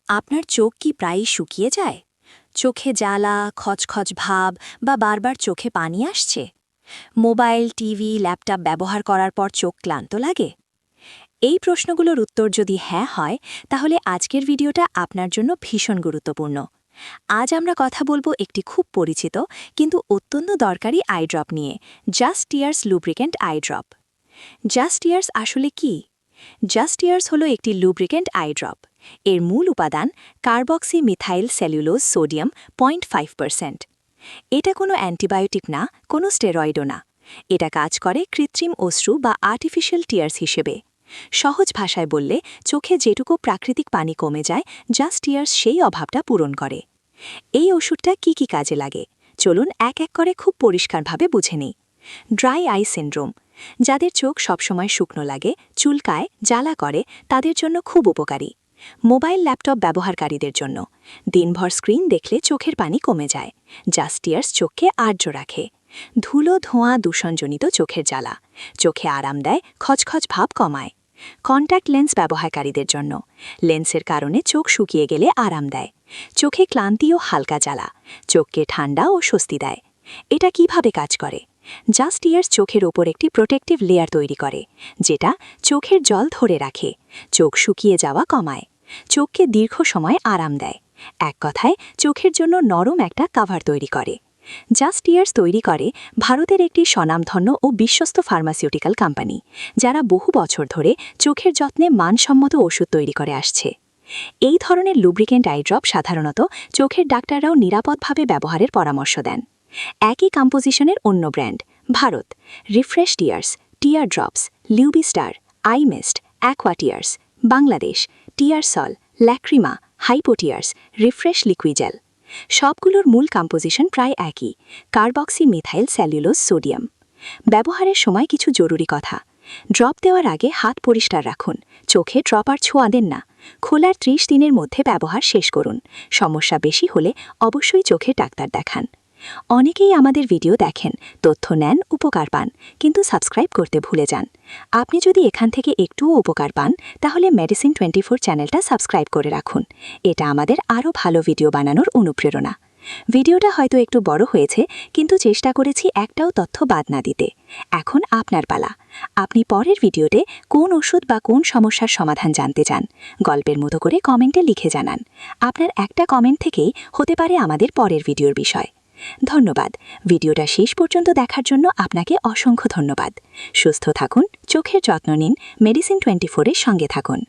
আপনার চোখ কি প্রায়ই শুকিয়ে যায়? চোখে জ্বালা, খচখচ ভাব বা বারবার চোখে পানি আসছে? মোবাইল, টিভি, ল্যাপটপ ব্যবহার করার পর চোখ ক্লান্ত লাগে? এই প্রশ্নগুলোর উত্তর যদি হ্যাঁ হয়, তাহলে আজকের ভিডিওটা আপনার জন্য ভীষণ গুরুত্বপূর্ণ। আজ আমরা কথা বলবো একটি খুব পরিচিত কিন্তু অত্যন্ত দরকারি আই ড্রপ নিয়ে, just tears lubricant I drop. Just tears আসলে কি? জাস্ট টিয়ার্স হলো একটি লুব্রিকেন্ট আই ড্রপ। এর মূল উপাদান কার্বক্সি মিথাইল সেলুলোজ সোডিয়াম 0.5%। এটা কোনো অ্যান্টিবায়োটিক না, কোনো স্টেরয়েডও না। এটা কাজ করে কৃত্রিম অশ্রু বা আর্টিফিশিয়াল টিয়ার্স হিসেবে। সহজ ভাষায় বললে, চোখে যেটুকু প্রাকৃতিক পানি কমে যায়, জাস্ট টিয়ার্স সেই অভাবটা পূরণ করে। এই ওষুধটা কি কাজে লাগে চলুন এক এক করে খুব পরিষ্কারভাবে বুঝে নিই। ড্রাই আই সিন্ড্রোম, যাদের চোখ সবসময় শুকনো লাগে, চুলকায়, জ্বালা করে, তাদের জন্য খুব উপকারী। মোবাইল ল্যাপটপ ব্যবহারকারীদের জন্য দিনভর স্ক্রিন দেখলে চোখের পানি কমে যায়, জাস্ট টিয়ার্স চোখকে আর্দ্র রাখে। ধুলো, ধোঁয়া, দূষণজনিত চোখের জ্বালা, চোখে আরাম দেয়, খচখচ ভাব কমায়। কন্ট্যাক্ট লেন্স ব্যবহারকারীদের জন্য লেন্সের কারণে চোখ শুকিয়ে গেলে আরাম দেয়। চোখে ক্লান্তি ও হালকা জ্বালা, চোখকে ঠান্ডা ও স্বস্তি দেয়। এটা কিভাবে কাজ করে? জাস্ট টিয়ার্স চোখের ওপর একটি প্রোটেক্টিভ লেয়ার তৈরি করে, যেটা চোখের জল ধরে রাখে, চোখ শুকিয়ে যাওয়া কমায়, চোখকে দীর্ঘ সময় আরাম দেয়। এক কথায়, চোখের জন্য নরম একটা কাভার তৈরি করে। জাস্ট টিয়ার্স তৈরি করে ভারতের একটি স্বনামধন্য ও বিশ্বস্ত ফার্মাসিউটিক্যাল কোম্পানি, যারা বহু বছর ধরে চোখের যত্নে মানসম্মত ওষুধ তৈরি করে আসছে। এই ধরনের লুব্রিকেন্ট আই ড্রপ সাধারণত চোখের ডাক্তাররাও নিরাপদভাবে ব্যবহারের পরামর্শ দেন। একই কম্পোজিশনের অন্য brand Bharat: refresh tears, tear drops, Lubistar, eye mist, aqua tears. Bangladesh: Tearsol, Lacrima, Hypotears, refresh Liquigel. সবগুলোর মূল কম্পোজিশন প্রায় একই, কার্বক্সি মিথাইল সেলুলোজ সোডিয়াম। ব্যবহারের সময় কিছু জরুরি কথা। ড্রপ দেওয়ার আগে হাত পরিষ্কার রাখুন, চোখে ড্রপ আর ছোঁয়া দেন না। খোলার 30 দিনের মধ্যে ব্যবহার শেষ করুন। সমস্যা বেশি হলে অবশ্যই চোখের ডাক্তার দেখান। অনেকেই আমাদের ভিডিও দেখেন, তথ্য নেন, উপকার পান, কিন্তু সাবস্ক্রাইব করতে ভুলে যান। আপনি যদি এখান থেকে একটুও উপকার পান, তাহলে মেডিসিন 24 চ্যানেলটা সাবস্ক্রাইব করে রাখুন। এটা আমাদের আরও ভালো ভিডিও বানানোর অনুপ্রেরণা। ভিডিওটা হয়তো একটু বড় হয়েছে, কিন্তু চেষ্টা করেছি একটাও তথ্য বাদ না দিতে। এখন আপনার পালা। আপনি পরের ভিডিওতে কোন ওষুধ বা কোন সমস্যার সমাধান জানতে চান, গল্পের মতো করে কমেন্টে লিখে জানান। আপনার একটা কমেন্ট থেকেই হতে পারে আমাদের পরের ভিডিওর বিষয়। ধন্যবাদ। ভিডিওটা শেষ পর্যন্ত দেখার জন্য আপনাকে অসংখ্য ধন্যবাদ। সুস্থ থাকুন, চোখের যত্ন নিন, মেডিসিন 24-এর সঙ্গে থাকুন।